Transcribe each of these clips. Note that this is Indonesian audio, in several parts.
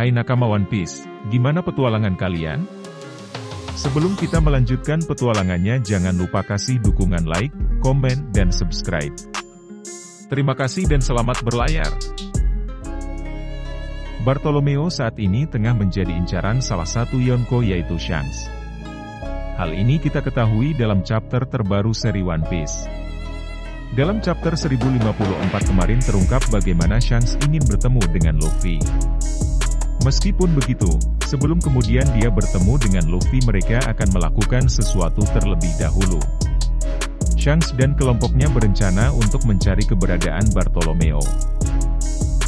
Hai nakama One Piece, gimana petualangan kalian? Sebelum kita melanjutkan petualangannya, jangan lupa kasih dukungan like, komen, dan subscribe. Terima kasih dan selamat berlayar. Bartolomeo saat ini tengah menjadi incaran salah satu Yonko yaitu Shanks. Hal ini kita ketahui dalam chapter terbaru seri One Piece. Dalam chapter 1054 kemarin terungkap bagaimana Shanks ingin bertemu dengan Luffy. Meskipun begitu, sebelum kemudian dia bertemu dengan Luffy, mereka akan melakukan sesuatu terlebih dahulu. Shanks dan kelompoknya berencana untuk mencari keberadaan Bartolomeo.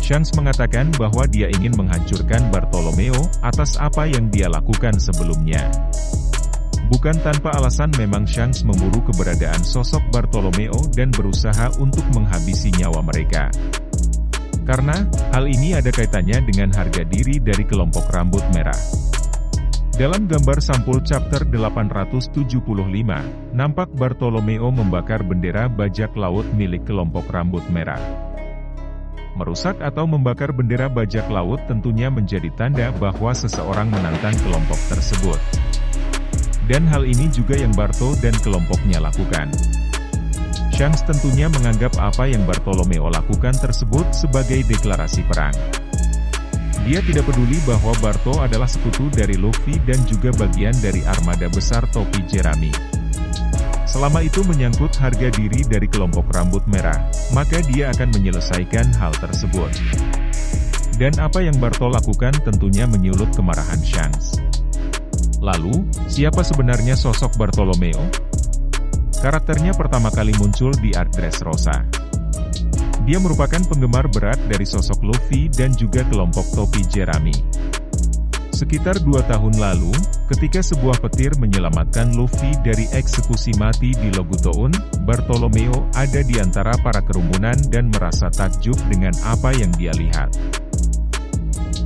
Shanks mengatakan bahwa dia ingin menghancurkan Bartolomeo atas apa yang dia lakukan sebelumnya. Bukan tanpa alasan memang Shanks memburu keberadaan sosok Bartolomeo dan berusaha untuk menghabisi nyawa mereka. Karena, hal ini ada kaitannya dengan harga diri dari kelompok rambut merah. Dalam gambar sampul chapter 875, nampak Bartolomeo membakar bendera bajak laut milik kelompok rambut merah. Merusak atau membakar bendera bajak laut tentunya menjadi tanda bahwa seseorang menantang kelompok tersebut. Dan hal ini juga yang Barto dan kelompoknya lakukan. Shanks tentunya menganggap apa yang Bartolomeo lakukan tersebut sebagai deklarasi perang. Dia tidak peduli bahwa Barto adalah sekutu dari Luffy dan juga bagian dari armada besar topi jerami. Selama itu menyangkut harga diri dari kelompok rambut merah, maka dia akan menyelesaikan hal tersebut. Dan apa yang Barto lakukan tentunya menyulut kemarahan Shanks. Lalu, siapa sebenarnya sosok Bartolomeo? Karakternya pertama kali muncul di arc Dressrosa. Dia merupakan penggemar berat dari sosok Luffy dan juga kelompok topi jerami. Sekitar 2 tahun lalu, ketika sebuah petir menyelamatkan Luffy dari eksekusi mati di Logutoun, Bartolomeo ada di antara para kerumunan dan merasa takjub dengan apa yang dia lihat.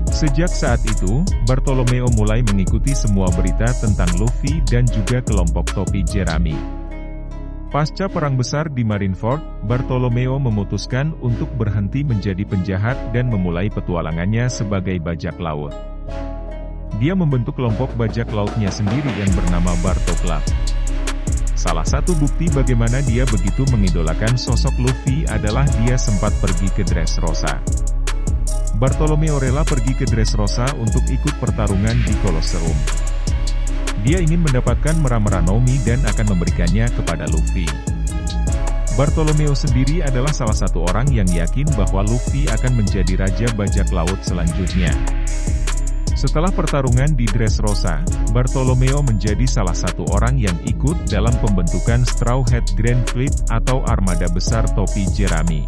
Sejak saat itu, Bartolomeo mulai mengikuti semua berita tentang Luffy dan juga kelompok topi jerami. Pasca perang besar di Marineford, Bartolomeo memutuskan untuk berhenti menjadi penjahat dan memulai petualangannya sebagai bajak laut. Dia membentuk kelompok bajak lautnya sendiri yang bernama Barto Club. Salah satu bukti bagaimana dia begitu mengidolakan sosok Luffy adalah dia sempat pergi ke Dressrosa. Bartolomeo rela pergi ke Dressrosa untuk ikut pertarungan di Colosseum. Dia ingin mendapatkan Mera-Mera Nomi dan akan memberikannya kepada Luffy. Bartolomeo sendiri adalah salah satu orang yang yakin bahwa Luffy akan menjadi raja bajak laut selanjutnya. Setelah pertarungan di Dressrosa, Bartolomeo menjadi salah satu orang yang ikut dalam pembentukan Straw Hat Grand Fleet atau armada besar topi jerami.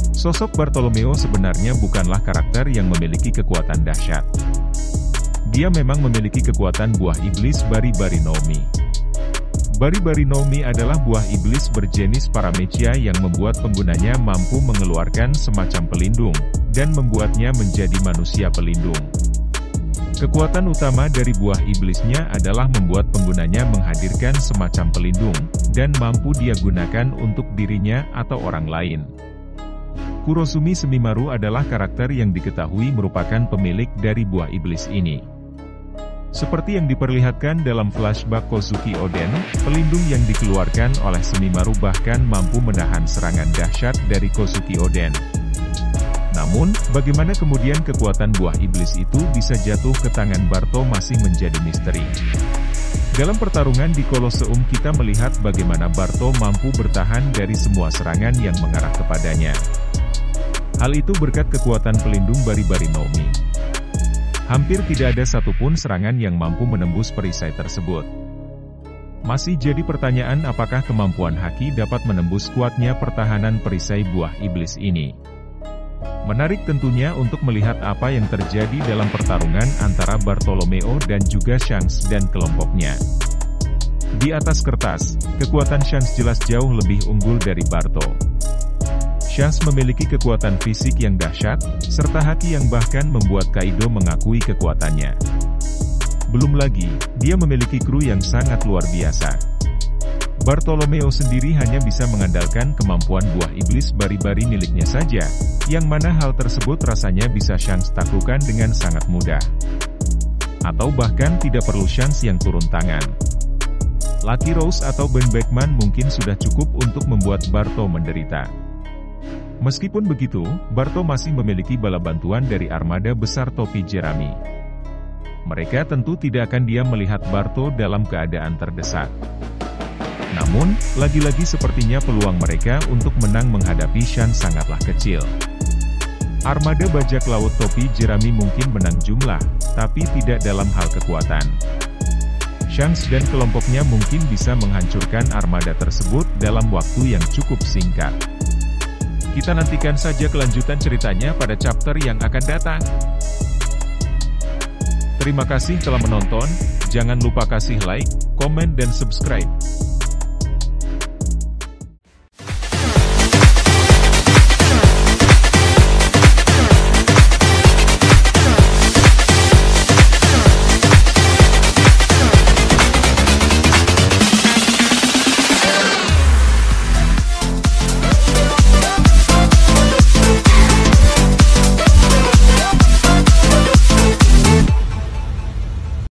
Sosok Bartolomeo sebenarnya bukanlah karakter yang memiliki kekuatan dahsyat. Dia memang memiliki kekuatan buah iblis Bari-Bari Nomi. Bari-Bari Nomi adalah buah iblis berjenis Paramecia yang membuat penggunanya mampu mengeluarkan semacam pelindung, dan membuatnya menjadi manusia pelindung. Kekuatan utama dari buah iblisnya adalah membuat penggunanya menghadirkan semacam pelindung, dan mampu dia gunakan untuk dirinya atau orang lain. Kurosumi Semimaru adalah karakter yang diketahui merupakan pemilik dari buah iblis ini. Seperti yang diperlihatkan dalam flashback Kozuki Oden, pelindung yang dikeluarkan oleh Semimaru bahkan mampu menahan serangan dahsyat dari Kozuki Oden. Namun, bagaimana kemudian kekuatan buah iblis itu bisa jatuh ke tangan Barto masih menjadi misteri. Dalam pertarungan di Colosseum kita melihat bagaimana Barto mampu bertahan dari semua serangan yang mengarah kepadanya. Hal itu berkat kekuatan pelindung Bari-Bari Nomi. Hampir tidak ada satupun serangan yang mampu menembus perisai tersebut. Masih jadi pertanyaan apakah kemampuan Haki dapat menembus kuatnya pertahanan perisai buah iblis ini. Menarik tentunya untuk melihat apa yang terjadi dalam pertarungan antara Bartolomeo dan juga Shanks dan kelompoknya. Di atas kertas, kekuatan Shanks jelas jauh lebih unggul dari Barto. Shanks memiliki kekuatan fisik yang dahsyat, serta haki yang bahkan membuat Kaido mengakui kekuatannya. Belum lagi, dia memiliki kru yang sangat luar biasa. Bartolomeo sendiri hanya bisa mengandalkan kemampuan buah iblis bari-bari miliknya saja, yang mana hal tersebut rasanya bisa Shanks taklukkan dengan sangat mudah. Atau bahkan tidak perlu Shanks yang turun tangan. Lucky Rose atau Ben Beckman mungkin sudah cukup untuk membuat Barto menderita. Meskipun begitu, Barto masih memiliki bala bantuan dari armada besar topi jerami. Mereka tentu tidak akan diam melihat Barto dalam keadaan terdesak. Namun, lagi-lagi sepertinya peluang mereka untuk menang menghadapi Shanks sangatlah kecil. Armada bajak laut topi jerami mungkin menang jumlah, tapi tidak dalam hal kekuatan. Shanks dan kelompoknya mungkin bisa menghancurkan armada tersebut dalam waktu yang cukup singkat. Kita nantikan saja kelanjutan ceritanya pada chapter yang akan datang. Terima kasih telah menonton, jangan lupa kasih like, komen dan subscribe.